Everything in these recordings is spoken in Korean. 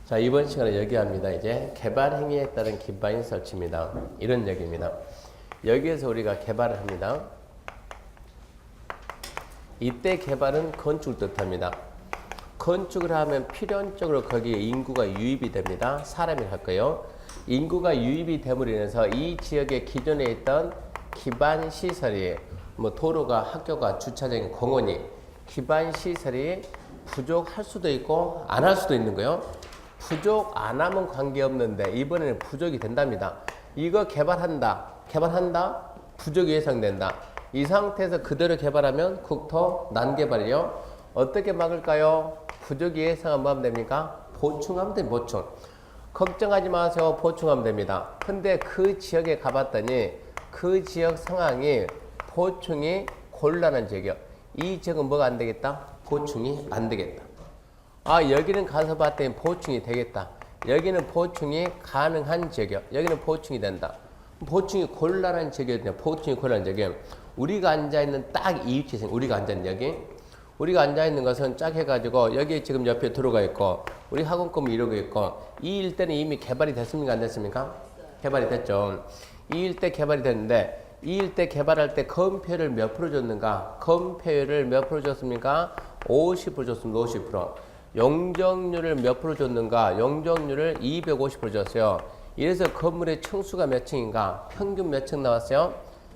자, 이번 시간에 여기합니다. 이제 개발 행위에 따른 기반 설치입니다. 이런 얘기입니다. 여기에서 우리가 개발을 합니다. 이때 개발은 건축을 뜻합니다. 건축을 하면 필연적으로 거기에 인구가 유입이 됩니다. 사람이 할 거예요. 인구가 유입이 됨으로 인해서 이 지역에 기존에 있던 기반 시설이 뭐 도로가, 학교가, 주차장이, 공원이 기반 시설이 부족할 수도 있고 안 할 수도 있는 거예요. 부족 안 하면 관계없는데 이번에는 부족이 된답니다. 이거 개발한다. 부족이 예상된다. 이 상태에서 그대로 개발하면 국토 난개발이요. 어떻게 막을까요? 부족이 예상하면 뭐 하면 됩니까? 보충하면 됩니다. 보충. 걱정하지 마세요. 보충하면 됩니다. 근데 그 지역에 가봤더니 그 지역 상황이 보충이 곤란한 지역이요. 이 지역은 뭐가 안 되겠다? 보충이 안 되겠다. 아, 여기는 가서 봤더니 보충이 되겠다. 여기는 보충이 가능한 지역이요. 여기는 보충이 된다. 보충이 곤란한 지역이거든요. 보충이 곤란한 지역이요. 우리가 앉아있는 딱 이 위치에서 우리가 앉아있는 여기. 우리가 앉아있는 것은 쫙 해가지고 여기 지금 옆에 들어가 있고 우리 학원 건물 이러고 있고 이 일대는 이미 개발이 됐습니까? 안 됐습니까? 개발이 됐죠. 이 일대 개발이 됐는데 이 일대 개발할 때 건폐율을 몇 프로 줬는가? 건폐율을 몇 프로 줬습니까? 50% 줬습니다. 50%. 용적률을 몇 프로 줬는가? 용적률을 250% 줬어요. 이래서 건물의 층수가 몇 층인가? 평균 몇 층 나왔어요?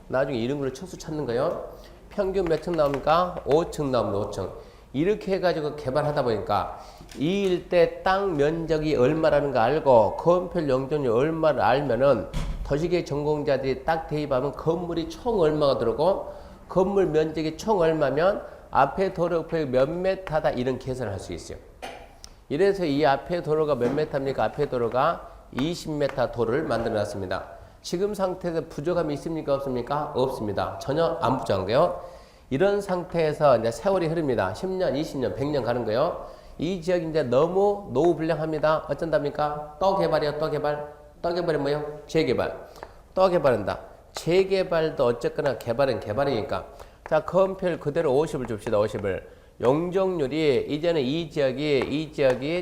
나중에 이런 걸로 층수 찾는 거예요. 평균 몇 층 나옵니까? 5층 나옵니다. 5층. 이렇게 해가지고 개발하다 보니까 이 일대 땅 면적이 얼마라는 거 알고 건폐율 용적률 얼마를 알면은 도시계획 전공자들이 딱 대입하면 건물이 총 얼마가 들어오고 건물 면적이 총 얼마면 앞에 도로 몇 메타다 이런 계산을 할 수 있어요. 이래서 이 앞에 도로가 몇 메타입니까? 앞에 도로가 20m 도로를 만들어 놨습니다. 지금 상태에서 부족함이 있습니까? 없습니까? 없습니다. 전혀 안 부족한 거예요. 이런 상태에서 이제 세월이 흐릅니다. 10년, 20년, 100년 가는 거예요. 이 지역이 이제 너무 노후불량합니다. 어쩐답니까? 또 개발이요, 또 개발. 또 개발이 뭐예요? 재개발. 또 개발한다. 재개발도 어쨌거나 개발은 개발이니까. 자, 건폐율 그대로 50을 줍시다. 50을. 용적률이 이제는 이 지역이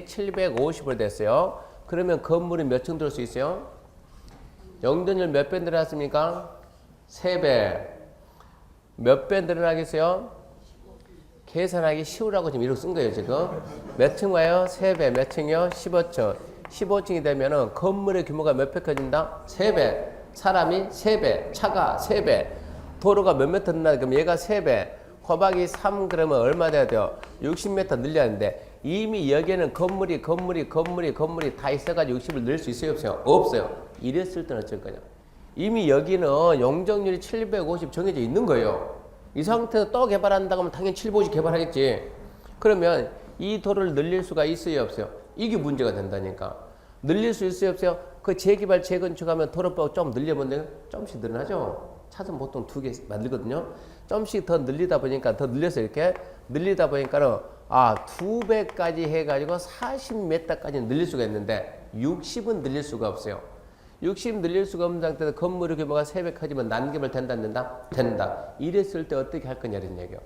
750을 됐어요. 그러면 건물이 몇 층 들을 수 있어요? 용적률 몇 배 늘어났습니까? 3배. 몇 배 늘어나겠어요? 계산하기 쉬우라고 지금 이렇게 쓴 거예요, 지금. 몇 층 와요? 3배. 몇 층이요? 15층. 15층이 되면은 건물의 규모가 몇 배 커진다? 3배. 사람이 3배. 차가 3배. 도로가 몇 메터 늘어나? 그럼 얘가 3배. 곱하기 3 그러면 얼마 돼야 돼요? 60m 늘려야 하는데 이미 여기에는 건물이 다 있어가지고 60을 늘 수 있어요? 없어요? 없어요. 이랬을 때는 어쩔 거냐? 이미 여기는 용적률이 750 정해져 있는 거예요. 이 상태에서 또 개발한다고 하면 당연히 750 개발하겠지. 그러면 이 도로를 늘릴 수가 있어요? 없어요? 이게 문제가 된다니까. 늘릴 수 있어요? 없어요? 그 재개발, 재건축하면 도로법 좀 늘려보면 조금씩 늘어나죠. 차선 보통 2개 만들거든요. 좀씩 더 늘리다 보니까 더 늘려서 이렇게 늘리다 보니까는 2배까지 해가지고 40m까지 늘릴 수가 있는데 60은 늘릴 수가 없어요. 60 늘릴 수가 없는 상태에서 건물의 규모가 3배 커지면 난개발 된다 안 된다? 된다. 이랬을 때 어떻게 할 거냐는 얘기요.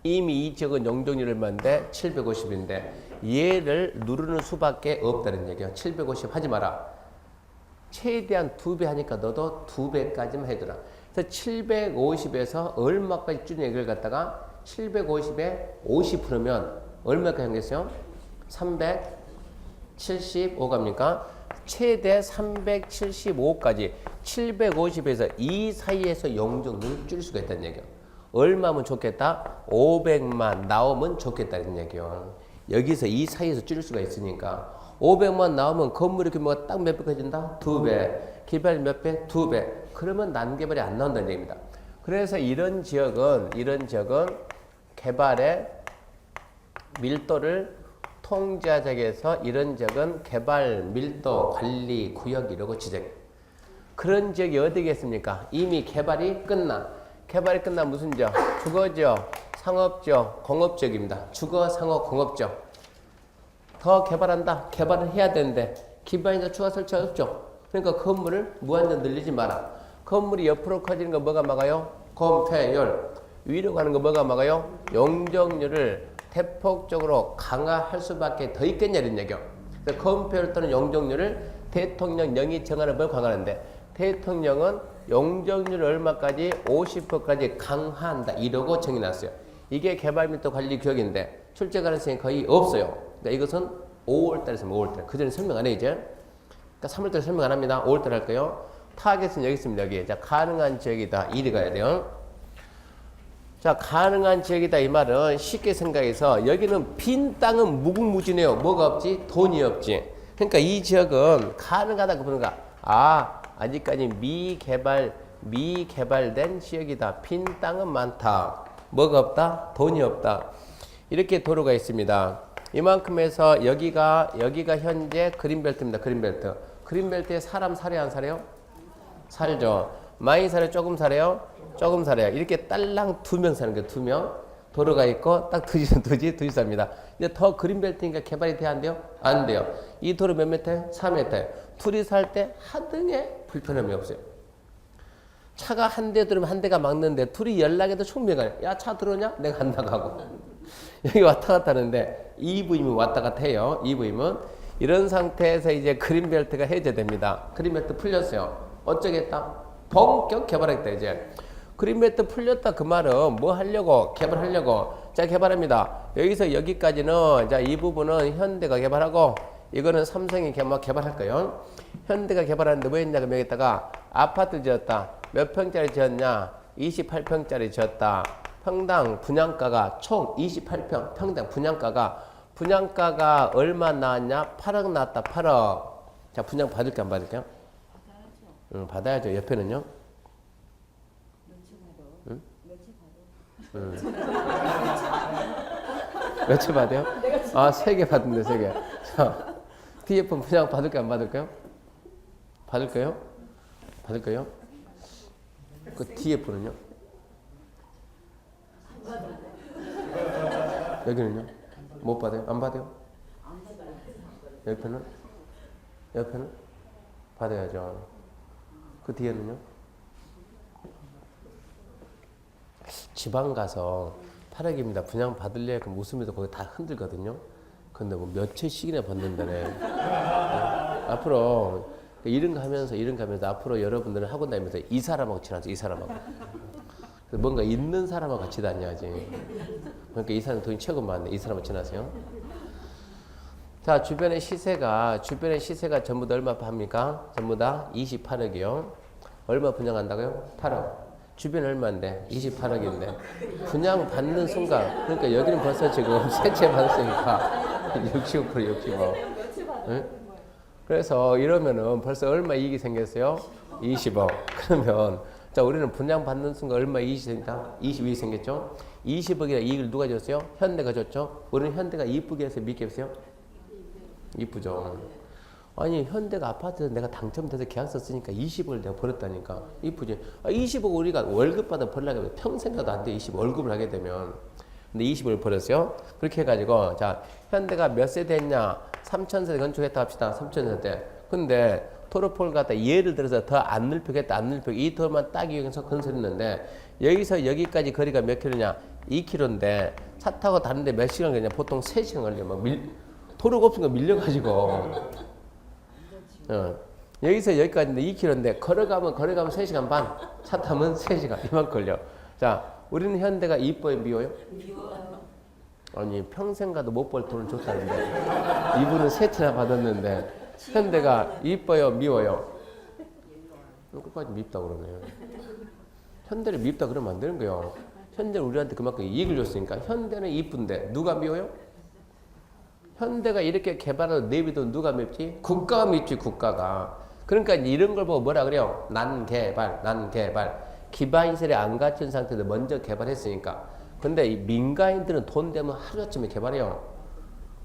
이미 이 지역은 용적률을 만데 750인데 얘를 누르는 수밖에 없다는 얘기요. 750 하지 마라. 최대한 2배 하니까 너도 2배까지만 해줘라. 그래서 750에서 얼마까지 줄인 얘기를 갖다가 750에 50%면 얼마까지 하겠어요? 375 갑니까? 최대 375까지 750에서 이 사이에서 용적률을 줄일 수가 있다는 얘기예요. 얼마면 좋겠다? 500만 나오면 좋겠다는 얘기예요. 여기서 이 사이에서 줄일 수가 있으니까 500만 나오면 건물의 규모가 딱 몇 배 커진다? 2배. 개발 몇 배? 2배. 그러면 난개발이 안 나온다는 얘기입니다. 그래서 이런 지역은 개발의 밀도를 통제하자에서 이런 지역은 개발 밀도 관리 구역이라고 지정. 그런 지역이 어디겠습니까? 이미 개발이 끝난 무슨 지역? 주거지역, 상업지역, 공업지역입니다. 주거, 상업, 공업지역. 더 개발한다. 개발을 해야 되는데 기반에서 추가 설치 없죠. 그러니까 건물을 무한정 늘리지 마라. 건물이 옆으로 커지는 거 뭐가 막아요? 건폐율. 위로 가는 거 뭐가 막아요? 용적률을 대폭적으로 강화할 수밖에 더 있겠냐 이런 얘기요. 그래서 건폐율 또는 용적률을 대통령령이 정하는 법을 강화하는데 대통령은 용적률 얼마까지 50%까지 강화한다 이러고 정해놨어요. 이게 개발밀도 관리 규약인데 출제 가능성이 거의 없어요. 그러니까 이것은 5월달에 있으면 5월달. 그 전에 설명 안 해 이제. 그러니까 3월달에 설명 안 합니다. 5월달 할 거예요. 타겟은 여기 있습니다. 여기. 자, 가능한 지역이다. 이리 가야 돼요. 자, 가능한 지역이다 이 말은 쉽게 생각해서 여기는 빈 땅은 무궁무진해요. 뭐가 없지? 돈이 없지. 그러니까 이 지역은 가능하다 그 보는가. 아직까지 미개발된 지역이다. 빈 땅은 많다. 뭐가 없다? 돈이 없다. 이렇게 도로가 있습니다. 이만큼에서 여기가 현재 그린벨트입니다. 그린벨트. 그린벨트에 사람 살아요, 안 살아요? 살죠. 많이 살아요, 조금 살아요? 조금 살아요. 이렇게 딸랑 2명 사는 거예요. 2명. 도로가 있고 딱 두지 삽니다. 이제 더 그린벨트니까 개발이 돼야 안 돼요? 안 돼요. 이 도로 몇 미터예요? 4m예요. 둘이 살 때 하등에 불편함이 없어요. 차가 한 대 들으면 한 대가 막는데 둘이 연락해도 충분해요. 야, 차 들어오냐? 내가 안 나가고. 여기 왔다 갔다 하는데 EV면 왔다 갔다 해요. EV면. 이런 상태에서 이제 그린벨트가 해제됩니다. 그린벨트 풀렸어요. 어쩌겠다? 본격 개발하겠다 이제. 그린벨트 풀렸다 그 말은 뭐 하려고? 개발하려고. 자, 개발합니다. 여기서 여기까지는 자, 이 부분은 현대가 개발하고 이거는 삼성이 개발할 거예요. 현대가 개발하는데 뭐 했냐? 그럼 여기다가 아파트 지었다. 몇 평짜리 지었냐? 28평짜리 지었다. 평당 분양가가 총 28평. 평당 분양가가 얼마 나왔냐? 8억 나왔다. 8억. 자, 분양 받을게 안 받을게요? 받아야죠. 받아야죠. 옆에는요? 응? 몇 채 받아요? 3개 받는데 3개. 자, TF 분양 받을까요? 안 받을까요? 받을까요? 받을까요? 그 TF는요? 여기는요? 못 받아요? 안 받아요? 옆에는? 받아야죠. 그 뒤에는요? 지방 가서 8억입니다. 분양 받을래? 그럼 웃으면서 거기 다 흔들거든요. 근데 뭐 몇 채씩이나 받는다네. 앞으로 이런 거 하면서 앞으로 여러분들은 학원 다니면서 이 사람하고 친하죠. 이 사람하고. 뭔가 있는 사람하고 같이 다녀야지. 그러니까 이 사람 돈이 최고 많네. 이 사람하고 친하세요. 자, 주변의 시세가 전부 다 얼마 합니까? 전부 다 28억이요. 얼마 분양한다고요? 8억. 주변 얼마인데? 28억인데. 분양 받는 순간, 그러니까 여기는 벌써 지금 세 채 받았으니까 65%. 응? 그래서 이러면은 벌써 얼마 이익이 생겼어요? 20억. 그러면 자, 우리는 분양 받는 순간 얼마 이익이 생겼다? 22억 생겼죠? 20억이나 이익을 누가 줬어요? 현대가 줬죠? 우리는 현대가 이쁘게 해서 믿게 했어요? 이쁘죠. 아니, 현대가 아파트에서 내가 당첨돼서 계약서 쓰니까 20억을 내가 벌었다니까. 이쁘지? 20억 우리가 월급 받아 벌려고 하면 평생 가도 안 돼. 20억 월급을 하게 되면. 근데 20억을 벌었어요. 그렇게 해가지고, 자, 현대가 몇 세대 했냐? 3,000세대 건축했다 합시다. 3,000세대. 근데 토로폴 갖다 예를 들어서 더 안 넓히겠다. 이 토로만 딱 이용해서 건설했는데, 여기서 여기까지 거리가 몇 킬로냐? 2킬로인데, 차 타고 다른데 몇 시간 걸리냐? 보통 3시간 걸려. 막 도로가 없으니까 밀려가지고. 여기서 여기까지인데 2km인데 걸어가면 3시간 반, 차 타면 3시간 이만 걸려. 자, 우리는 현대가 이뻐요, 미워요? 미워요. 아니, 평생 가도 못 벌 돈을 줬다는데 이분은 3채나 받았는데 현대가 이뻐요, 미워요? 끝까지 밉다 그러네요. 현대를 밉다 그러면 안 되는 거예요. 현대는 우리한테 그만큼 이익을 줬으니까. 현대는 이쁜데 누가 미워요? 현대가 이렇게 개발을 내비도 누가 밉지? 국가가 밉지, 국가가. 그러니까 이런 걸 보고 뭐라 그래요? 난개발. 기반시설이 안 갖춘 상태에서 먼저 개발했으니까. 근데 이 민간인들은 돈 되면 하루아침에 개발해요.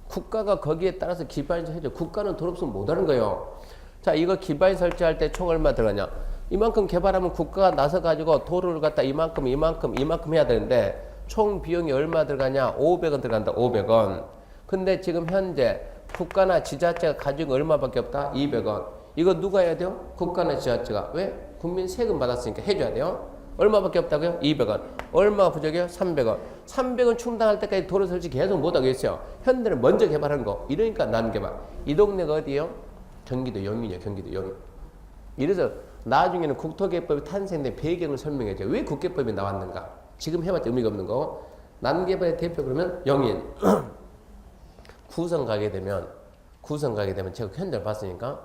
국가가 거기에 따라서 기반시설 해줘. 국가는 돈 없으면 못 하는 거예요. 자, 이거 기반시설 설치할 때 총 얼마 들어가냐? 이만큼 개발하면 국가가 나서가지고 도로를 갖다 이만큼 해야 되는데 총 비용이 얼마 들어가냐? 500원 들어간다, 500원. 근데 지금 현재 국가나 지자체가 가지고 얼마밖에 없다? 200원. 이거 누가 해야 돼요? 국가나 지자체가. 왜? 국민 세금 받았으니까 해줘야 돼요. 얼마밖에 없다고요? 200원. 얼마가 부족해요? 300원. 300원 충당할 때까지 도로 설치 계속 못하겠어요. 현대는 먼저 개발한 거. 이러니까 난개발. 이 동네가 어디요? 경기도 영인이요. 경기도 영인. 이래서 나중에는 국토개법이 탄생된 배경을 설명해줘. 왜 국개법이 나왔는가? 지금 해봤자 의미가 없는 거. 난개발의 대표 그러면 영인. 구성 가게 되면 제가 현장을 봤으니까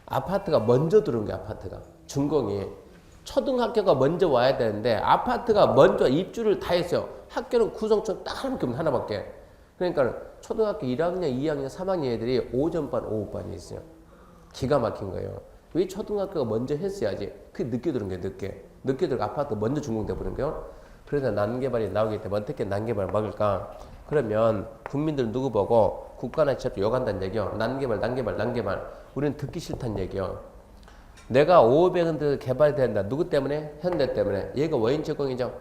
아파트가 먼저 들어온 게 아파트가 준공이 초등학교가 먼저 와야 되는데 아파트가 먼저 입주를 다 했어요. 학교는 구성촌 딱 하나밖에 없는 하나밖에. 그러니까 초등학교 1학년, 2학년, 3학년 애들이 오전반, 오후반이 있어요. 기가 막힌 거예요. 왜 초등학교가 먼저 했어야지. 그게 늦게 들어온 게 늦게 들어가 아파트 먼저 준공돼 버린 거예요. 그래서 난개발이 나오기 때문에 어떻게 난개발을 막을까? 그러면 국민들 누구 보고 국가나 지자체 욕한다는 얘기요. 난개발. 우리는 듣기 싫다는 얘기요. 내가 500원 더 개발된다. 누구 때문에? 현대 때문에. 얘가 원인 제공이죠.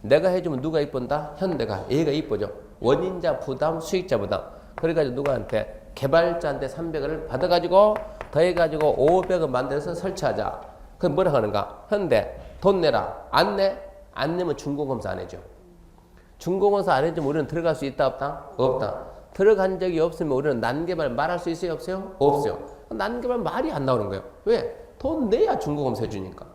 내가 해주면 누가 이쁜다? 현대가. 얘가 이쁘죠. 원인자 부담, 수익자 부담. 그래가지고 누구한테? 개발자한테 300원을 받아가지고 더해가지고 500원 만들어서 설치하자. 그럼 뭐라 하는가? 현대 돈 내라. 안 내? 안 내면 준공검사 안 해줘. 준공검사 안 해주면 우리는 들어갈 수 있다 없다? 없다. 들어간 적이 없으면 우리는 난개발 말할 수 있어요 없어요? 없어요. 난개발 말이 안 나오는 거예요. 왜? 돈 내야 준공검사 해주니까.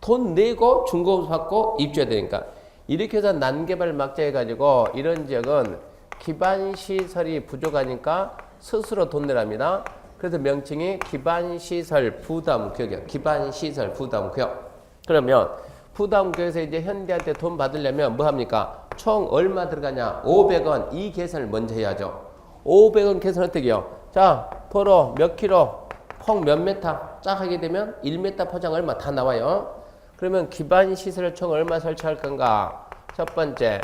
돈 내고 준공검사 받고 입주해야 되니까. 이렇게 해서 난개발 막자 해가지고 이런 지역은 기반시설이 부족하니까 스스로 돈 내랍니다. 그래서 명칭이 기반시설 부담구역이에요. 기반시설 부담구역. 그러면 부담구역에서 이제 현대한테 돈 받으려면 뭐 합니까? 총 얼마 들어가냐? 500원. 이 계산을 먼저 해야죠. 500원 계산 어떻게 해요? 자, 도로 몇 킬로, 폭 몇 메타 쫙 하게 되면 1m 포장 얼마 다 나와요. 그러면 기반시설을 총 얼마 설치할 건가? 첫 번째,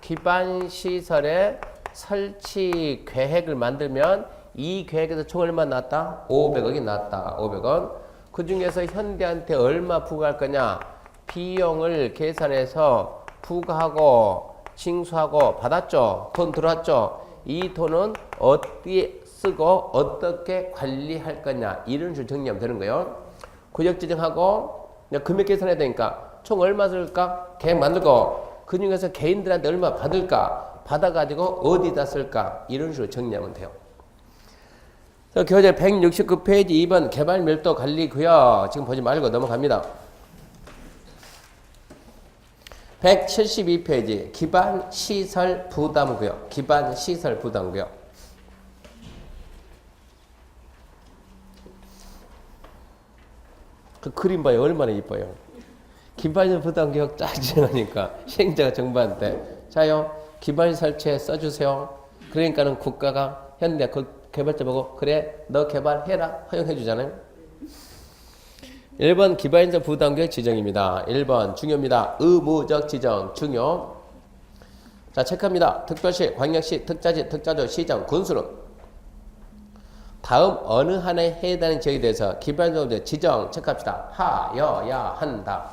기반시설의 설치 계획을 만들면 이 계획에서 총 얼마 나왔다? 500억이 나왔다. 500원. 그 중에서 현대한테 얼마 부과할 거냐? 비용을 계산해서 부과하고 징수하고 받았죠. 돈 들어왔죠. 이 돈은 어디에 쓰고 어떻게 관리할 거냐. 이런 식으로 정리하면 되는 거예요. 구역 지정하고 금액 계산해야 되니까 총 얼마 쓸까? 계획 만들고 그 중에서 개인들한테 얼마 받을까? 받아가지고 어디다 쓸까? 이런 식으로 정리하면 돼요. 교재 169페이지 2번 개발밀도관리구역. 지금 보지 말고 넘어갑니다. 172페이지 기반시설 부담구역. 기반시설 부담구역. 그 그림 봐요. 얼마나 이뻐요. 기반시설 부담구역 쫙 지정하니까 시행자가 정부한테 자요 기반시설 설치해 써주세요. 그러니까는 국가가 현대 개발자 보고 그래 너 개발해라 허용해 주잖아요. 1번 기반시설 부담구역 지정입니다. 1번 중요입니다. 의무적 지정 중요. 자 체크합니다. 특별시, 광역시, 특자지, 특자도, 시정, 군수는 다음 어느 하나에 해당하는 지역에 대해서 기반시설 지정 체크합시다. 하여야 한다.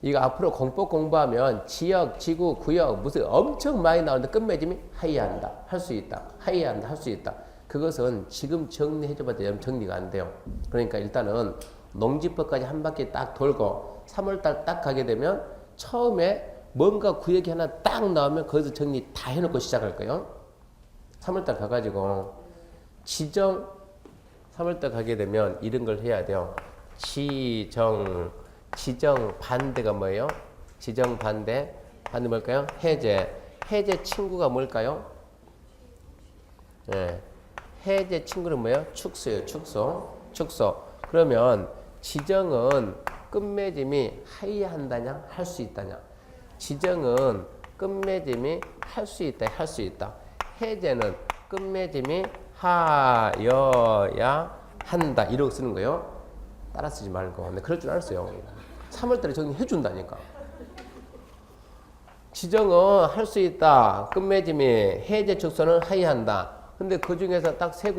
이거 앞으로 공법 공부하면 지역, 지구, 구역 무슨 엄청 많이 나오는데 끝맺음이 하여야 한다. 할 수 있다. 하여야 한다. 할 수 있다. 그것은 지금 정리해줘봤자 정리가 안 돼요. 그러니까 일단은 농지법까지 한 바퀴 딱 돌고 3월달 딱 가게 되면 처음에 뭔가 구역이 하나 딱 나오면 거기서 정리 다 해놓고 시작할 거예요. 3월달 가가지고 지정 3월달 가게 되면 이런 걸 해야 돼요. 지정 반대가 뭐예요? 지정 반대 뭘까요? 해제 친구가 뭘까요? 네. 해제 친구는 뭐예요? 축소예요. 축소. 그러면 지정은 끝맺음이 하여야 한다냐? 할 수 있다냐? 지정은 끝맺음이 할 수 있다. 해제는 끝맺음이 하여야 한다. 이러고 쓰는 거예요. 따라 쓰지 말고. 근데 그럴 줄 알았어요. 3월달에 정리해 준다니까. 지정은 할 수 있다. 끝맺음이 해제 축소는 하여야 한다. 근데 그 중에서 딱 세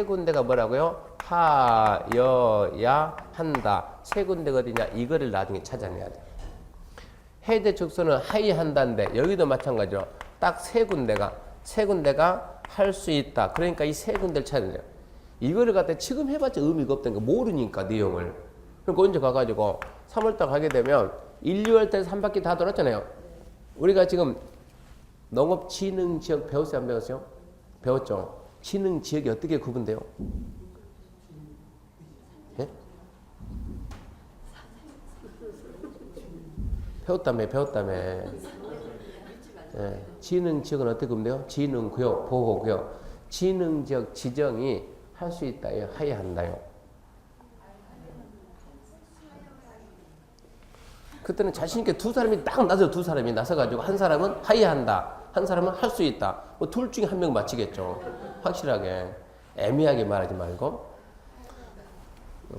군데가 뭐라고요? 하여야 한다. 세 군데가 어디냐? 이거를 나중에 찾아내야 돼. 해제 축소는 하여야 한다는데 여기도 마찬가지로 딱 세 군데가 할 수 있다. 그러니까 이 세 군데를 찾아야 돼요. 이거를 갖다 지금 해봤자 의미가 없다니까 모르니까 내용을. 그러니까 언제 가가지고 3월달 가게 되면 1, 2월달에 3바퀴 다 돌았잖아요. 우리가 지금 농업진흥지역 배웠어요? 안 배웠어요? 배웠죠. 진흥지역이 어떻게 구분돼요? 예? 배웠다며. 예. 진흥지역은 어떻게 구분돼요? 진흥구역, 보호구역. 진흥지역 지정이 할 수 있다요? 하야 한다요? 그때는 자신있게 두 사람이 딱 나서 두 사람이 나서가지고 한 사람은 하야 한다. 한 사람은 할 수 있다. 뭐 둘 중에 한 명 맞히겠죠. 확실하게. 애매하게 말하지 말고.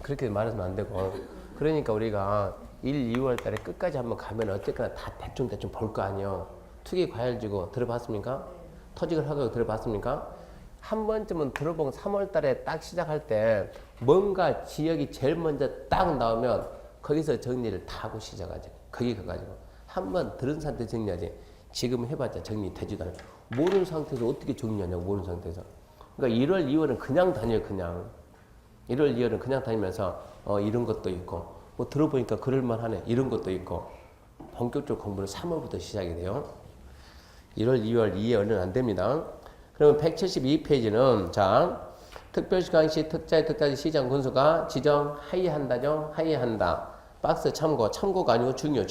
그렇게 말하면 안 되고. 그러니까 우리가 1, 2월 달에 끝까지 한번 가면 어쨌거나 다 대충 볼 거 아니에요. 투기과열지구 들어봤습니까? 터직을 하고 들어봤습니까? 한 번쯤은 들어본 3월 달에 딱 시작할 때 뭔가 지역이 제일 먼저 딱 나오면 거기서 정리를 다 하고 시작하지. 거기 가가지고. 한 번 들은 상태 정리하지. 지금 해봤자 정리되지도 않아요. 모르는 상태에서 어떻게 정리하냐고, 모르는 상태에서. 그러니까 1월, 2월은 그냥 다녀요, 그냥. 1월, 2월은 그냥 다니면서, 이런 것도 있고, 뭐 들어보니까 그럴만하네, 이런 것도 있고, 본격적 공부는 3월부터 시작이 돼요. 1월, 2월, 2월은 안 됩니다. 그러면 172페이지는, 자, 특별시간시, 특자지 시장 군수가 지정하여야 한다죠? 하여야 한다. 박스 참고가 아니고 중요.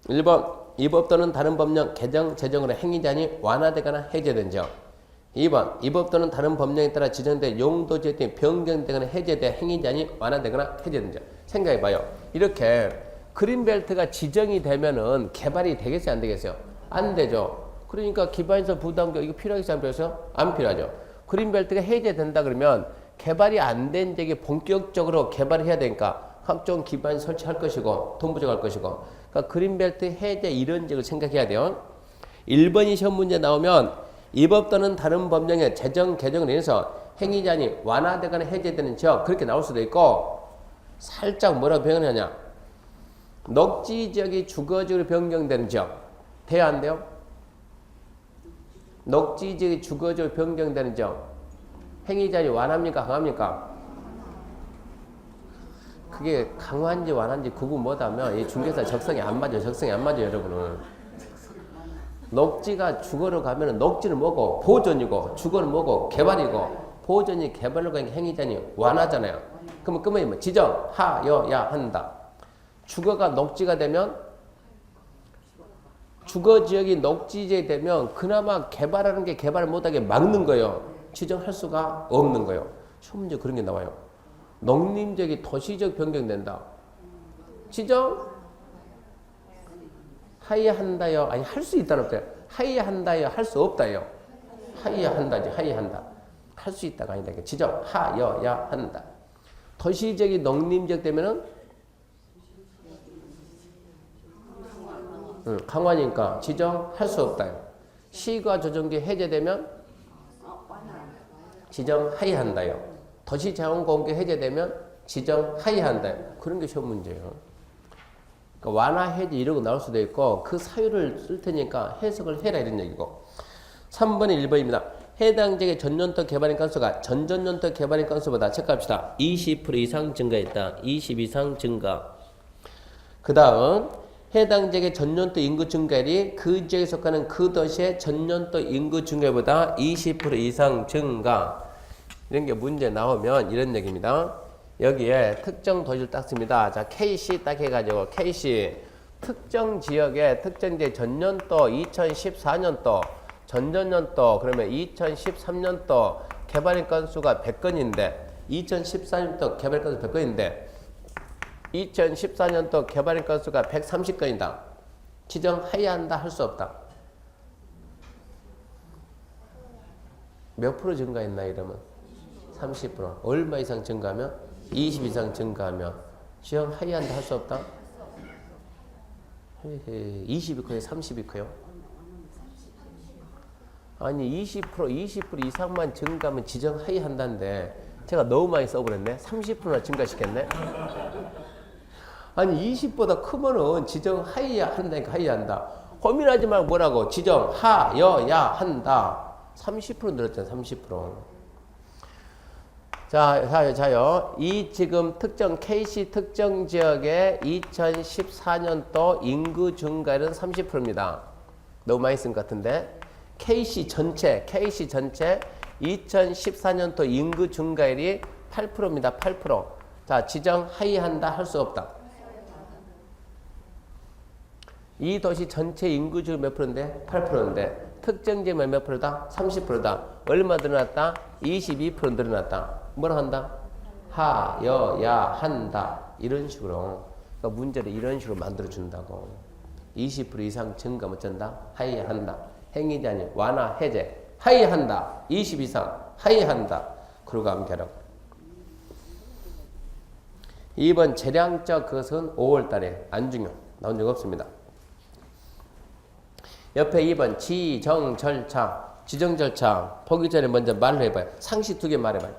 1번, 이 법 또는 다른 법령 개정, 제정으로 행위자니 완화되거나 해제된 점. 2번, 이 법 또는 다른 법령에 따라 지정된 용도지역 등이 변경되거나 해제된 행위자니 완화되거나 해제된 점. 생각해봐요. 이렇게 그린벨트가 지정이 되면은 개발이 되겠어요? 안 되겠어요? 안 되죠. 그러니까 기반시설 부담금 이거 필요하겠어요? 안 필요하겠어요? 안 필요하죠. 그린벨트가 해제된다 그러면 개발이 안 된 지역에 본격적으로 개발을 해야 되니까 각종 기반 설치할 것이고 돈 부족할 것이고 그러니까 그린벨트 해제 이런 지역을 생각해야 돼요. 1번이 시험 문제 나오면 이 법 또는 다른 법령의 제정 개정을 인해서 행위자니 완화되거나 해제되는 지역 그렇게 나올 수도 있고 살짝 뭐라고 변경하냐 녹지 지역이 주거지역으로 변경되는 지역 돼야 안 돼요? 녹지 지역이 주거지역으로 변경되는 지역 행위자니 완합니까 강합니까? 그게 강화인지 완화인지 구분 못하면 이 중개사 적성이 안 맞아요. 여러분은. 녹지가 주거로 가면은 녹지는 뭐고 보존이고 주거는 뭐고 개발이고 보존이 개발로 가니까 행위자니 완화잖아요. 그러면 뭐 지정하여야 한다. 주거가 녹지가 되면 주거 지역이 녹지 지역이 되면 그나마 개발하는 게 개발을 못하게 막는 거예요. 지정할 수가 없는 거예요. 시험 문제 그런 게 나와요. 농림지역이 도시적 변경된다. 지정? 하여야 한다요. 아니 할 수 있다는 없어요. 하여야 한다요. 할 수 없다요. 하여야 한다지. 하여야 한다. 할 수 있다가 아니다. 지정 하여야 한다. 도시지역이 농림지역 되면은 강화니까 지정할 수 없다요. 시가 조정기 해제되면 지정하여야 한다요. 도시자원공개 해제되면 지정하여야 한다. 그런 게 시험 문제예요. 그러니까 완화 해제 이러고 나올 수도 있고 그 사유를 쓸 테니까 해석을 해라 이런 얘기고. 3번이 1번입니다. 해당 지역의 전년도 개발인 건수가 전전년도 개발인 건수보다 체크합시다. 20% 이상 증가했다. 20 이상 증가. 그 다음 해당 지역의 전년도 인구 증가율이 그 지역에 속하는 그 도시의 전년도 인구 증가율보다 20% 이상 증가. 이런 게 문제 나오면 이런 얘기입니다. 여기에 특정 도시를 딱 씁니다. 자, KC 딱 해가지고 KC 특정 지역의 특정 지역 전년도 2014년도 전전년도 그러면 2013년도 개발인 건수가 100건인데 2014년도 개발인 건수 100건인데 2014년도 개발인 건수가 130건이다. 지정해야 한다 할 수 없다. 몇 프로 증가했나 이러면 30%. 얼마 이상 증가하면? 20 이상 증가하면 지정해야 한다 할 수 없다? 20이 커요? 30이 커요? 아니 20% 이상만 증가하면 지정해야 한다는데 제가 너무 많이 써버렸네? 30%나 증가시켰네? 아니 20보다 크면은 지정해야 한다니까 해야 한다. 고민하지 말고 뭐라고? 지정하여야 한다. 30% 늘었잖아 30%. 자요. 이 지금 특정 KC 특정 지역의 2014년도 인구 증가율은 30%입니다. 너무 많이 쓴 것 같은데 KC 전체 2014년도 인구 증가율이 8%입니다. 8%. 자, 지정 하이한다 할 수 없다. 이 도시 전체 인구 중 몇 프로인데? 8%인데 특정 지역은 몇 프로다? 30%다. 얼마 늘어났다? 22% 늘어났다. 뭐라 한다? 하여야 한다. 이런 식으로. 그러니까 문제를 이런 식으로 만들어 준다고. 20% 이상 증가하면 어쩐다? 하여야 한다. 행위지 아니 완화 해제. 하여야 한다. 20 이상 하여야 한다. 그러고 하면 결합. 2번 재량적 그것은 5월 달에 안 중요. 나온 적 없습니다. 옆에 2번 지정 절차. 지정 절차. 보기 전에 먼저 말로 해봐요. 상식 2개 말해봐요.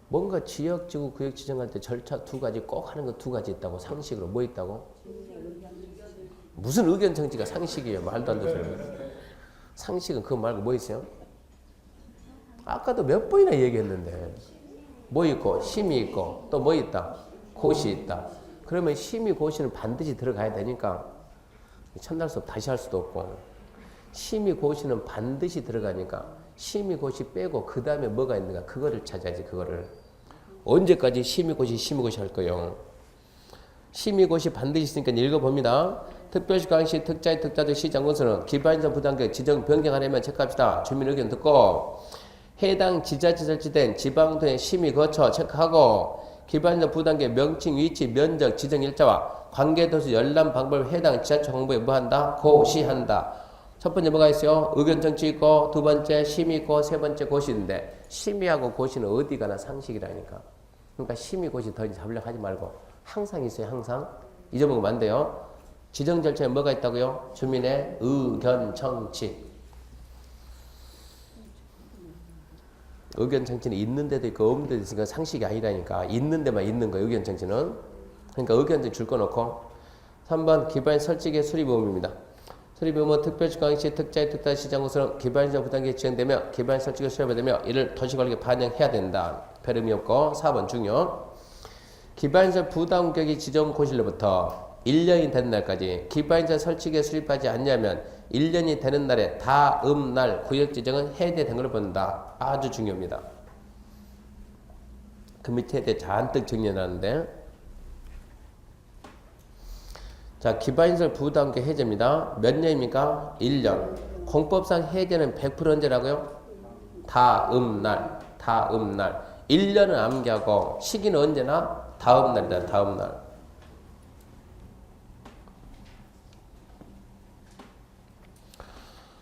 뭔가 지역, 지구, 구역 지정할 때 절차 2가지 꼭 하는 거 2가지 있다고. 상식으로 뭐 있다고? 무슨 의견 정치가 상식이에요. 말도 안 되는 소리. 상식은 그거 말고 뭐 있어요? 아까도 몇 번이나 얘기했는데 뭐 있고 심의 있고 또 뭐 있다? 고시 있다. 그러면 심의 고시는 반드시 들어가야 되니까 첫날 수업 다시 할 수도 없고 심의 고시는 반드시 들어가니까 심의 고시 빼고 그 다음에 뭐가 있는가 그거를 찾아야지. 그거를 언제까지 심의 고시 할 거예요. 심의 고시 반드시 있으니까 읽어봅니다. 특별시 강시 특자의 특자적 시장군수는 기반적 부담객 지정 변경하려면 체크합시다. 주민 의견 듣고 해당 지자체설치된 지방도의 심의 거쳐 체크하고 기반적 부담객 명칭 위치 면적 지정 일자와 관계도시 열람 방법을 해당 지자체 정보에 뭐한다? 고시한다. 첫 번째 뭐가 있어요? 의견 정치 있고 두 번째 심의 있고 세 번째 고시인데 심의하고 고시는 어디 가나 상식이라니까. 그러니까 심의 고시 더 이상 잡으려고 하지 말고 항상 있어요. 항상. 잊어먹으면 안 돼요. 지정 절차에 뭐가 있다고요? 주민의 의견 정치. 의견 정치는 있는 데도 있고 없는 데도 있으니까 상식이 아니라니까. 있는 데만 있는 거예요. 의견 정치는. 그러니까 의견 정치 줄 거 놓고 3번 기반 설치계 수립의무입니다. 수립의무 특별시 강시 특자의 특단 시장구서는 기반시장 부담객이 지정되며 기반 설치가 수립되며 이를 도시관리에 반영해야 된다. 별 의미 없고 4번 중요. 기반시장 부담객이 지정 고실로부터 1년이 되는 날까지 기반시장 설치기에 수립하지 않냐면 1년이 되는 날에 다음 날 구역 지정은 해제된 걸로 본다. 아주 중요합니다. 그 밑에 대 잔뜩 정리해놨는데 자, 기반시설 부담객 해제입니다. 몇 년입니까? 1년. 공법상 해제는 100% 언제라고요? 다음 날. 1년은 암기하고 시기는 언제나 다음 날이다. 다음 날.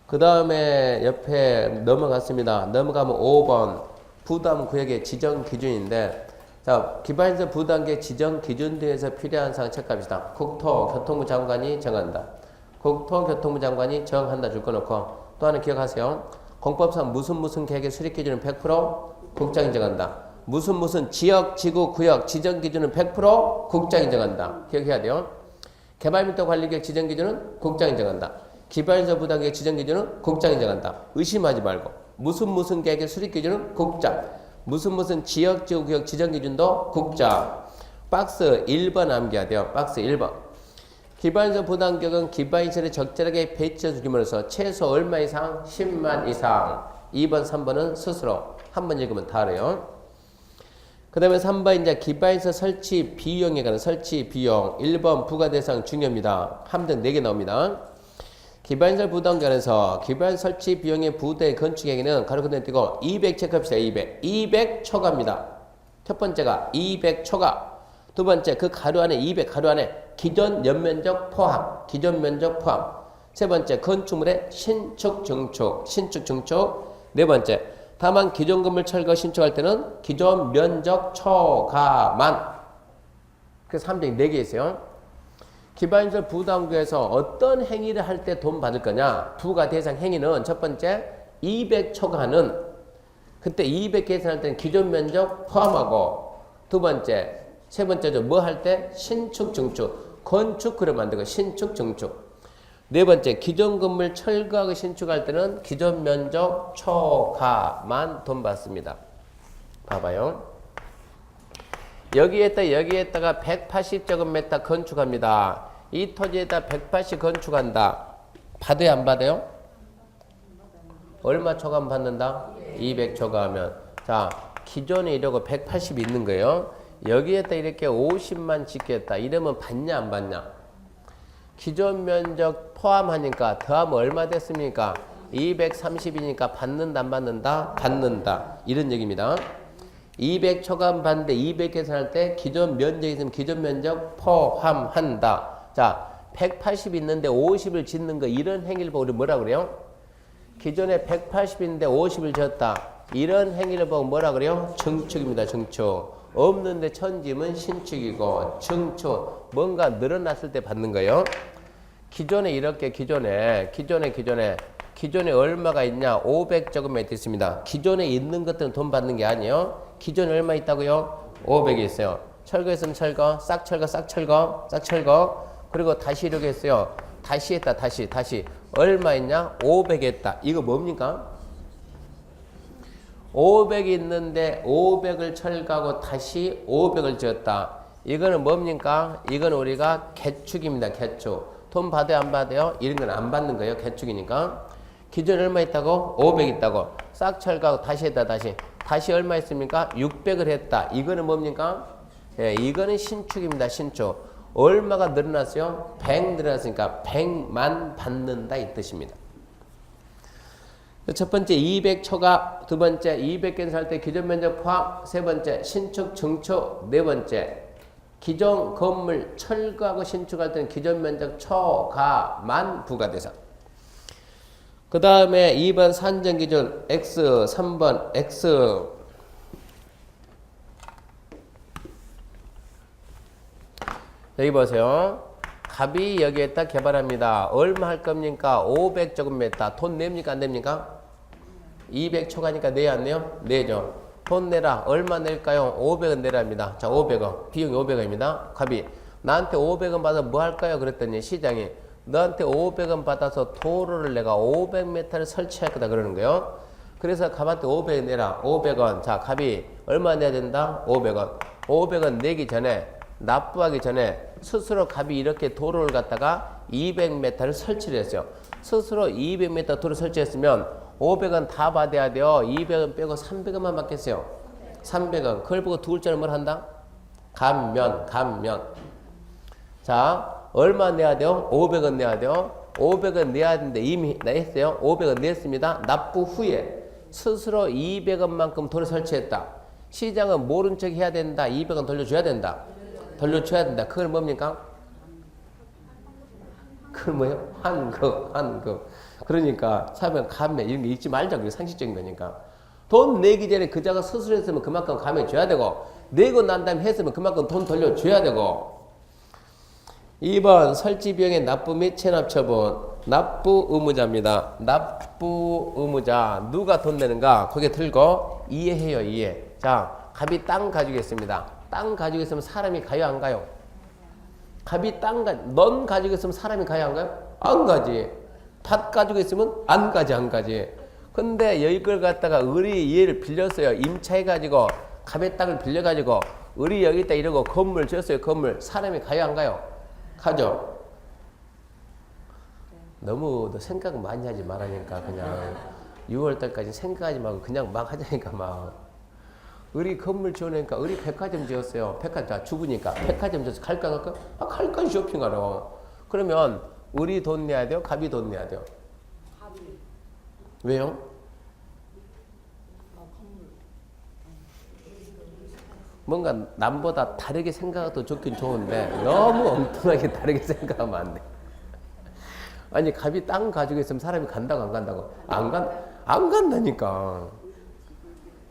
그 다음에 옆에 넘어갔습니다. 넘어가면 5번 부담구역의 지정 기준인데 자, 기반시설 부담객 지정 기준 등에서 필요한 사항 체크합시다. 국토교통부 장관이 정한다. 국토교통부 장관이 정한다 줄 거 놓고 또 하나 기억하세요. 공법상 무슨 계획의 수립 기준은 100% 국장이 정한다. 무슨 지역, 지구, 구역 지정 기준은 100% 국장이 정한다. 기억해야 돼요. 개발밀도 관리계획 지정 기준은 국장이 정한다. 기반시설 부담객 지정 기준은 국장이 정한다. 의심하지 말고 무슨 계획의 수립 기준은 국장. 무슨 지역, 지구, 구역 지정 기준도 국장. 박스 1번 암기해야 돼요. 박스 1번. 기반시설 부담격은 기반시설에 적절하게 배치해 주기로서 최소 얼마 이상? 10만 이상. 2번, 3번은 스스로. 한번 읽으면 다 알아요. 그 다음에 3번 이제 기반시설 설치 비용에 관한 설치 비용. 1번 부과대상 중요합니다. 함정 4개 나옵니다. 기반시설 부담관에서 기반 설치 비용의 부대 건축액에는 가로 그대로 띄고 200 체크합시다. 200 초과입니다. 첫 번째가 200 초과. 두 번째 그 가로 안에 200 가로 안에 기존 연면적 포함. 세 번째 건축물의 신축 증축. 네 번째 다만 기존 건물 철거 신축할 때는 기존 면적 초과만. 그래서 함정이 4개 있어요. 기반시설 부담구에서 어떤 행위를 할 때 돈 받을 거냐? 부과 대상 행위는 첫 번째 200 초과하는 그때 200 계산할 때는 기존 면적 포함하고 두 번째 세 번째죠. 뭐 할 때? 신축 증축. 건축 그릇 만들고 신축 증축. 네 번째, 기존 건물 철거하고 신축할 때는 기존 면적 초과만 돈 받습니다. 봐봐요. 여기에다가 180제곱미터 건축합니다. 이 토지에다 180 건축한다. 받아요, 안 받아요? 얼마 초과하면 받는다? 200 초과하면. 자, 기존에 이러고 180 있는 거예요. 여기에다 이렇게 50만 짓겠다. 이러면 받냐, 안 받냐? 기존 면적 포함하니까 더하면 얼마 됐습니까? 230이니까 받는다, 안 받는다? 받는다. 이런 얘기입니다. 200 초과하면 받는데 200 계산할 때 기존 면적 있으면 기존 면적 포함한다. 자, 180 있는데 50을 짓는 거, 이런 행위를 보고 우리 뭐라 그래요? 기존에 180인데 50을 지었다. 이런 행위를 보고 뭐라 그래요? 증축입니다. 증축. 없는데 천지면 신축이고, 증축. 뭔가 늘어났을 때 받는 거예요. 기존에 이렇게 기존에 얼마가 있냐? 500제곱미터 있습니다. 기존에 있는 것들은 돈 받는 게 아니에요. 기존에 얼마 있다고요? 500이 있어요. 철거했으면 철거, 싹 철거. 그리고 다시 이렇게 했어요. 다시 했다. 다시. 얼마 있냐? 500 했다. 이거 뭡니까? 500이 있는데 500을 철거하고 다시 500을 지었다. 이거는 뭡니까? 이건 우리가 개축입니다. 개축. 돈 받아요, 안 받아요? 이런 건 안 받는 거예요. 개축이니까. 기존에 얼마 있다고? 500 있다고. 싹 철거하고 다시 했다. 다시 얼마 있습니까? 600을 했다. 이거는 뭡니까? 예, 이거는 신축입니다. 신축. 얼마가 늘어났어요? 100 늘어났으니까 100만 받는다 이 뜻입니다. 첫 번째 200 초과, 두 번째 200 계산할 때 기존 면적 포함, 세 번째 신축 증축, 네 번째 기존 건물 철거하고 신축할 때는 기존 면적 초과만 부과돼서. 그 다음에 2번 산정 기준 X, 3번 X. 여기 보세요. 갑이 여기에다 개발합니다. 얼마 할 겁니까? 500제곱미터. 돈 냅니까? 안 냅니까? 200 초과니까 내야 안 내요? 내죠. 돈 내라. 얼마 낼까요? 500원 내랍니다. 자, 500원. 비용이 500원입니다. 갑이. 나한테 500원 받아 뭐 할까요? 그랬더니 시장이 너한테 500원 받아서 도로를 내가 500m를 설치할 거다 그러는 거예요. 그래서 갑한테 500원 내라. 500원. 자, 갑이 얼마 내야 된다? 500원. 500원 내기 전에, 납부하기 전에 스스로 갑이 이렇게 도로를 갖다가 200m를 설치를 했어요. 스스로 200m 도로 설치했으면 500원 다 받아야 돼요. 200원 빼고 300원만 받겠어요. 300원. 그걸 보고 두 글자를 뭘 한다? 감면. 자, 얼마 내야 돼요? 500원 내야 돼요. 500원 내야 되는데 이미 냈어요. 500원 냈습니다. 납부 후에 스스로 200원만큼 도로 설치했다. 시장은 모른 척 해야 된다. 200원 돌려줘야 된다. 그걸 뭡니까? 그걸 뭐예요? 환급. 그러니까 사면 감면 이런 게 잊지 말자. 그게 상식적인 거니까. 돈 내기 전에 그자가 스스로 했으면 그만큼 감면 줘야 되고, 내고 난 다음에 했으면 그만큼 돈 돌려줘야 되고. 2번 설치 비용의 납부 및 체납 처분. 납부 의무자입니다. 납부 의무자. 누가 돈 내는가? 거기에 들고 이해해요. 이해. 자, 갑이 땅 가지고 있습니다. 땅 가지고 있으면 사람이 가요, 안 가요? 갑이 넌 가지고 있으면 사람이 가요, 안 가요? 안 가지. 밭 가지고 있으면 안 가지. 근데 여기 걸 갖다가 을이 얘를 빌렸어요. 임차해가지고 갑의 땅을 빌려가지고 을이 여기다 이러고 건물 지었어요. 건물. 사람이 가요, 안 가요? 가죠. 너무 너 생각 많이 하지 말라니까. 그냥 6월달까지 생각하지 말고 그냥 막 하자니까 막. 을이 건물 지어내니까 을이 백화점 지었어요. 백화점 주부니까 백화점 지어서 갈까 안 갈까? 갈까 쇼핑하러. 그러면 을이 돈 내야 돼요? 갑이 돈 내야 돼요? 갑이. 왜요? 뭔가 남보다 다르게 생각도 좋긴 좋은데 너무 엉뚱하게 다르게 생각하면 안 돼. 아니 갑이 땅 가지고 있으면 사람이 간다고 안 간다고? 안 간다니까.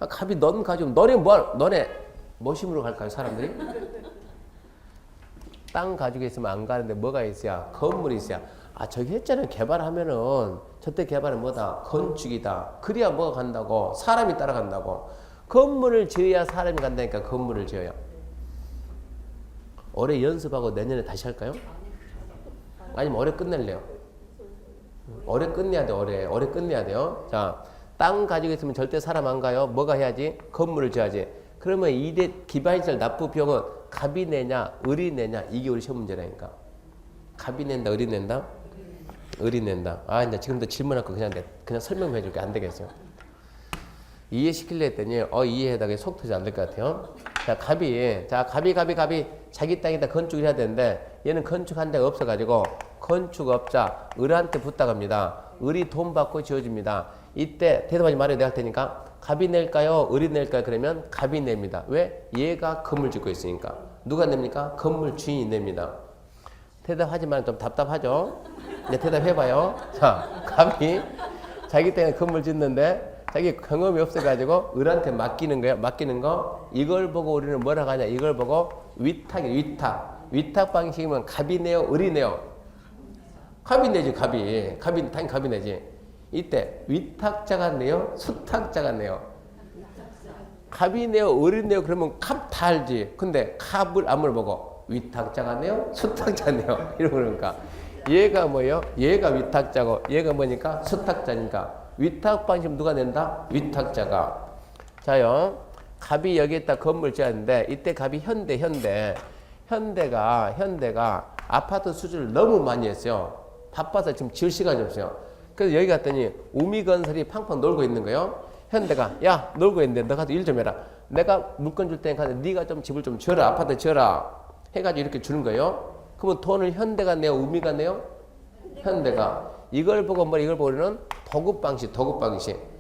갑이 넌 가지고 너네 뭐심으로 갈까요 사람들이? 땅 가지고 있으면 안 가는데 뭐가 있어야? 건물이 있어야. 아 저기 했잖아요. 개발하면은 저때 개발은 뭐다? 건축이다. 그래야 뭐가 간다고? 사람이 따라간다고. 건물을 지어야 사람이 간다니까. 건물을 지어야. 올해 연습하고 내년에 다시 할까요? 아니면 올해 끝낼래요? 오래 끝내야 돼. 오래 끝내야 돼요. 자, 땅 가지고 있으면 절대 사람 안 가요. 뭐가 해야지? 건물을 지어야지. 그러면 이대 기반시설 납부 비용은 갑이 내냐 을이 내냐 이게 우리 시험 문제라니까. 갑이 낸다 을이 낸다? 을이 낸다. 아 이제 지금도 질문할 거 그냥 설명해 줄게. 안 되겠어요. 이해시키려 했더니 이해하다가 속 터지 안 될 것 같아요. 자 갑이 자기 땅에다 건축을 해야 되는데 얘는 건축한 데가 없어가지고 건축업자 을한테 부탁합니다. 을이 돈 받고 지어줍니다. 이때 대답하지 말아야 돼 할 테니까 갑이 낼까요? 을이 낼까요? 그러면 갑이 냅니다. 왜? 얘가 건물 짓고 있으니까. 누가 냅니까? 건물 주인이 냅니다. 대답하지만 좀 답답하죠? 이제 대답해봐요. 자, 갑이 자기 땅에 건물 짓는데 자기 경험이 없어가지고 을한테 맡기는 거예요. 맡기는 거. 이걸 보고 우리는 뭐라고 하냐? 이걸 보고 위탁. 위탁 방식이면 갑이 내요? 을이 내요? 갑이 내지, 갑이. 당연히 갑이 내지. 이때 위탁자가 내요? 수탁자가 내요? 갑이 내요? 을이 내요? 그러면 갑 다 알지. 근데 갑을 안 물어보고 위탁자가 내요? 수탁자가 내요? 이러고 그러니까 얘가 뭐예요? 얘가 위탁자고 얘가 뭐니까? 수탁자니까 위탁 방식 누가 낸다? 위탁자가. 자요. 갑이 여기에다 건물 지었는데 이때 갑이 현대가 아파트 수주를 너무 많이 했어요. 바빠서 지금 지을 시간이 없어요. 그래서 여기 갔더니 우미건설이 팡팡 놀고 있는 거예요. 현대가 야 놀고 있는데 너 가서 일 좀 해라. 내가 물건 줄 테니까 네가 좀 집을 좀 지어라. 아파트 지어라. 해가지고 이렇게 주는 거예요. 그러면 돈을 현대가 내요? 우미가 내요? 현대가. 이걸 보고 이걸 보고는 도급 방식.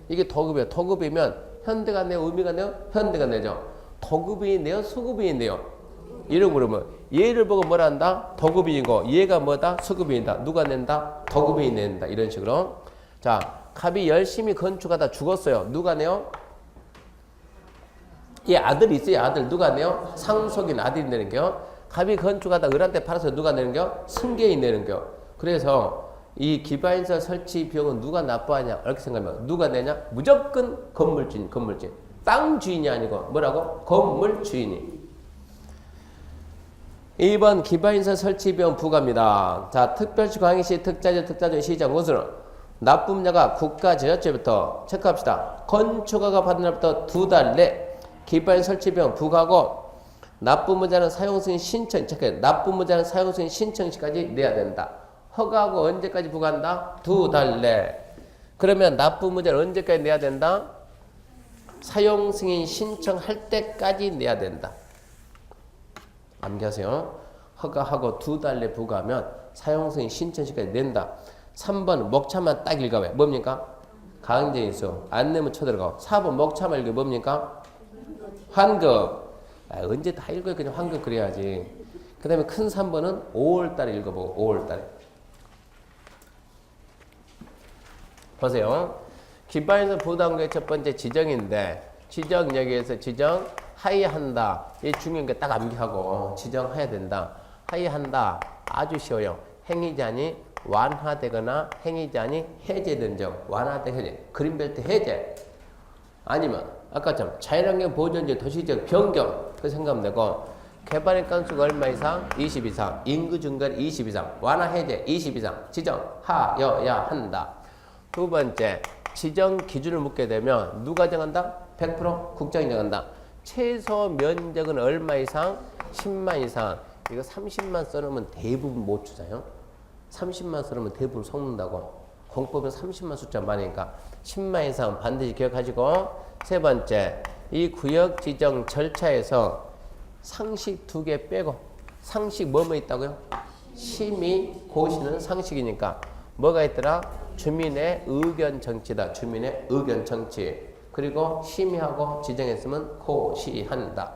이게 도급이에요. 도급이면 현대가 내요? 우미가 내요? 현대가 내죠. 도급이 내요? 수급이 내요? 이러고 그러면 얘를 보고 뭐라 한다? 도급이고 얘가 뭐다? 수급이다. 누가 낸다? 도급이 낸다. 이런 식으로. 자, 갑이 열심히 건축하다 죽었어요. 누가 내요? 얘 아들이 있어요. 아들 누가 내요? 상속인 아들이 내는 거요. 갑이 건축하다 을한테 팔아서 누가 내는 거요? 승계인이 내는 거요. 그래서 이 기반시설 설치 비용은 누가 납부하냐? 이렇게 생각하면 누가 내냐? 무조건 건물주인. 땅 주인이 아니고 뭐라고? 건물 주인이. 2번 기반시설 설치 비용 부과입니다. 자, 특별시 광역시 특자지 시장 것으로 납부자가 국가재정처부터 체크합시다. 건축허가 받은 날부터 2달 내 기반시설 설치 비용 부과하고 납부자는 사용승인 신청 체크해. 납부자는 사용승인 신청 시까지 내야 된다. 허가하고 언제까지 부과한다? 2달 내. 그러면 납부자는 언제까지 내야 된다? 사용승인 신청할 때까지 내야 된다. 암기하세요. 허가하고 2달 내 부과하면 사용승인 신청 시까지 낸다. 3번 먹차만 딱 읽어봐요. 뭡니까? 강제인수. 안 내면 쳐들어가고. 4번 먹차만 읽어 뭡니까? 환급. 언제 다 읽어요. 그냥 환급 그래야지. 그 다음에 큰 3번은 5월달에 읽어보고 5월달에. 보세요. 기반시설 부담금의 첫 번째 지정인데 지정 여기에서 지정 하의한다. 이 중요한 게 딱 암기하고 지정해야 된다. 하의한다. 아주 쉬워요. 행위자니 완화되거나 행위자니 해제된 적. 완화된 해제. 그린벨트 해제. 아니면 아까처럼 자연환경 보존지 도시적 변경. 그 생각하면 되고 개발의 건수가 얼마 이상? 20 이상. 인구 증가율 20 이상. 완화 해제 20 이상. 지정하여야 한다. 두 번째 지정 기준을 묻게 되면 누가 정한다? 100% 국장이 정한다. 최소 면적은 얼마 이상? 10만 이상. 이거 30만 써놓으면 대부분 못 주잖아요. 30만 써놓으면 대부분 속는다고. 공법은 30만 숫자 많으니까 10만 이상 반드시 기억하시고. 세 번째, 이 구역 지정 절차에서 상식 2개 빼고 상식 뭐뭐 있다고요? 심의, 고시는 상식이니까 뭐가 있더라? 주민의 의견 정치다. 주민의 의견 정치. 그리고 심의하고 지정했으면 고시한다.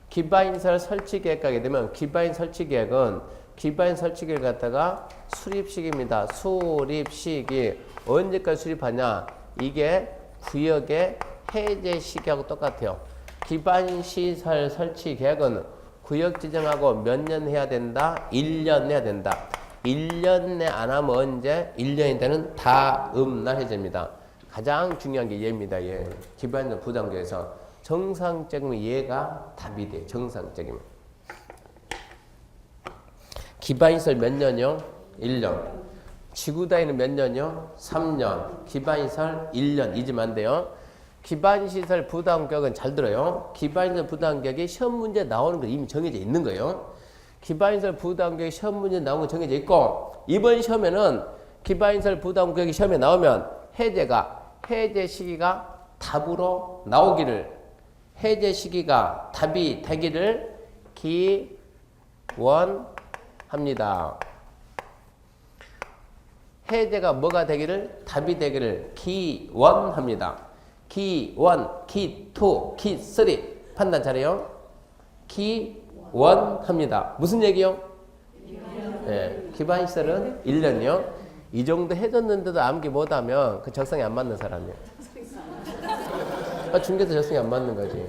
기반시설 설치 계획 가게 되면 기반시설 설치 계획은 기반시설 설치 계획을 갖다가 수립식입니다. 수립식이 언제까지 수립하냐? 이게 구역의 해제 시기하고 똑같아요. 기반시설 설치 계획은 구역 지정하고 몇 년 해야 된다? 1년 해야 된다. 1년 내 안 하면 언제? 1년이 되는 다음 날 해제입니다. 가장 중요한 게 얘입니다. 얘. 기반시설 부담금에서 정상적이면 얘가 답이 돼. 정상적이면. 기반시설 몇 년이요? 1년. 지구 단위는 몇 년이요? 3년. 기반시설 1년. 잊으면 안 돼요. 기반시설 부담격은 잘 들어요. 기반시설 부담격이 시험 문제 나오는 거 이미 정해져 있는 거예요. 기반시설 부담격이 시험 문제 나오는 거 정해져 있고, 이번 시험에는 기반시설 부담격이 시험에 나오면 해제 시기가 답으로 나오기를, 해제 시기가 답이 되기를 기원합니다. 해제가 뭐가 되기를? 답이 되기를 기원합니다. 기원, 기2, 기3 판단 잘해요. 기원합니다. 무슨 얘기요? 네, 기반시설은 1년이요. 이 정도 해줬는데도 암기 못하면 그 적성에 안 맞는 사람이에요. 중개도 적성에 안 맞는 거지.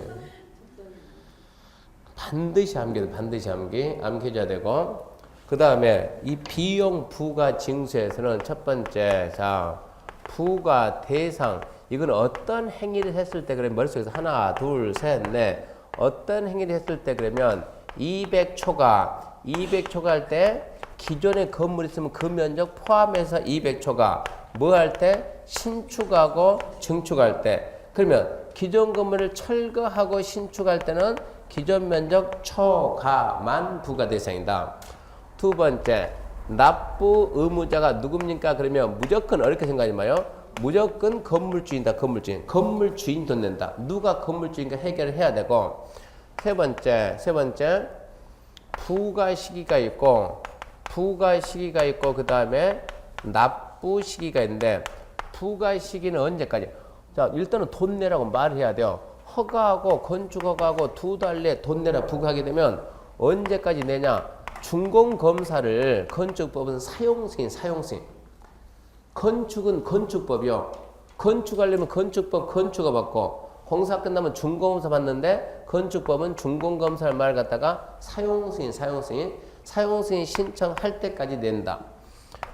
반드시 암기도 반드시 암기해줘야 되고, 그 다음에 이 비용 부가 징수에서는 첫 번째, 자, 부가 대상, 이건 어떤 행위를 했을 때, 그러면 머릿속에서 하나, 둘, 셋, 넷, 어떤 행위를 했을 때, 그러면 200초가 할 때, 기존에 건물 있으면 그 면적 포함해서 200초가, 뭐 할 때? 신축하고 증축할 때. 그러면 기존 건물을 철거하고 신축할 때는 기존 면적 초과만 부가 대상이다. 두 번째, 납부 의무자가 누굽니까? 그러면 무조건 어렵게 생각하지 마요. 무조건 건물주인이다. 건물주인 돈 낸다. 누가 건물주인가 해결을 해야 되고, 세 번째, 부가 시기가 있고, 그 다음에 납부 시기가 있는데, 부가 시기는 언제까지? 자, 일단은 돈 내라고 말해야 돼요. 허가하고 건축허가하고 2달 내에 돈 내라 부과하게 되면 언제까지 내냐? 준공검사를, 건축법은 사용승인. 건축은 건축법이요. 건축하려면 건축법 건축허 받고, 공사 끝나면 준공검사 받는데, 건축법은 준공검사를 말 갖다가 사용승인 신청할 때까지 낸다.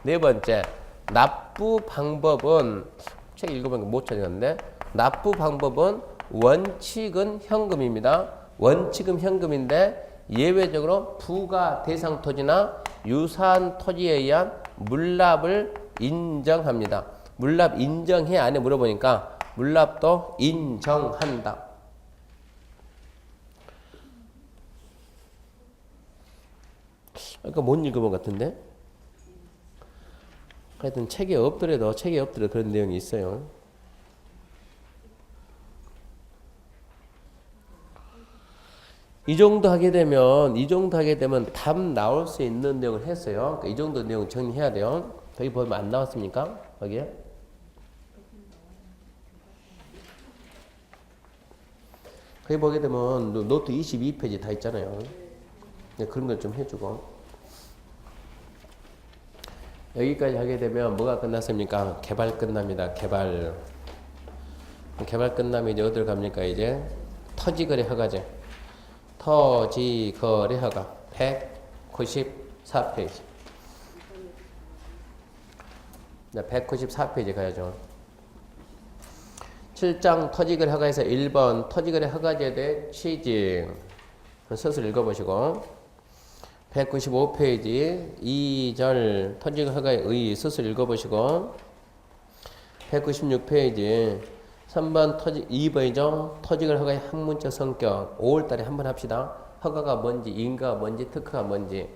네 번째, 납부 방법은, 책 읽어보니까 못 찾았는데, 납부 방법은 원칙은 현금입니다. 원칙은 현금인데, 예외적으로 부가 대상 토지나 유사한 토지에 의한 물납을 인정합니다. 물납 인정해? 안 해? 물어보니까 물납도 인정한다. 그러니까 못 읽어본 것 같은데? 하여튼 책에 없더라도 그런 내용이 있어요. 이 정도 하게 되면 답 나올 수 있는 내용을 했어요. 그러니까 이 정도 내용 정리해야 돼요. 여기 보면 안 나왔습니까? 거기에? 거기 보게 되면 노트 22페이지 다 있잖아요. 그런 걸 좀 해주고. 여기까지 하게 되면 뭐가 끝났습니까? 개발 끝납니다. 개발 끝나면 이제 어디로 갑니까? 이제 토지거래 허가제. 토지거래 허가 194페이지. 194페이지 가야죠. 7장 토지거래 허가에서 1번 토지거래 허가제에 대해 취지. 서술 읽어보시고, 195페이지 2절 토지거래 허가의 의 서술 읽어보시고, 196페이지 3번 2번이죠. 토지거래 허가의 학문적 성격. 5월달에 한번 합시다. 허가가 뭔지, 인가가 뭔지, 특허가 뭔지.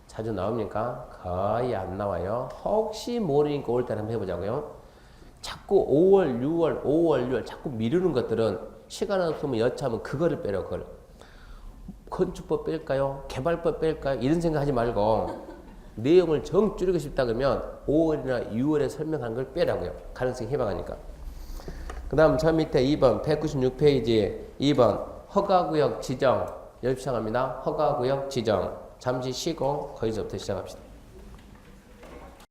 자주 나옵니까? 거의 안 나와요. 혹시 모르니까 5월달에 한번 해보자고요. 자꾸 5월, 6월 자꾸 미루는 것들은 시간 없으면 여차하면 그거를 빼려. 그걸. 건축법 뺄까요? 개발법 뺄까요? 이런 생각 하지 말고 내용을 정 줄이고 싶다 그러면 5월이나 6월에 설명한 걸 빼라고요. 가능성이 해박하니까. 그 다음 저 밑에 2번 196페이지 2번 허가구역 지정. 열심히 시작합니다. 허가구역 지정. 잠시 쉬고 거기서부터 시작합시다.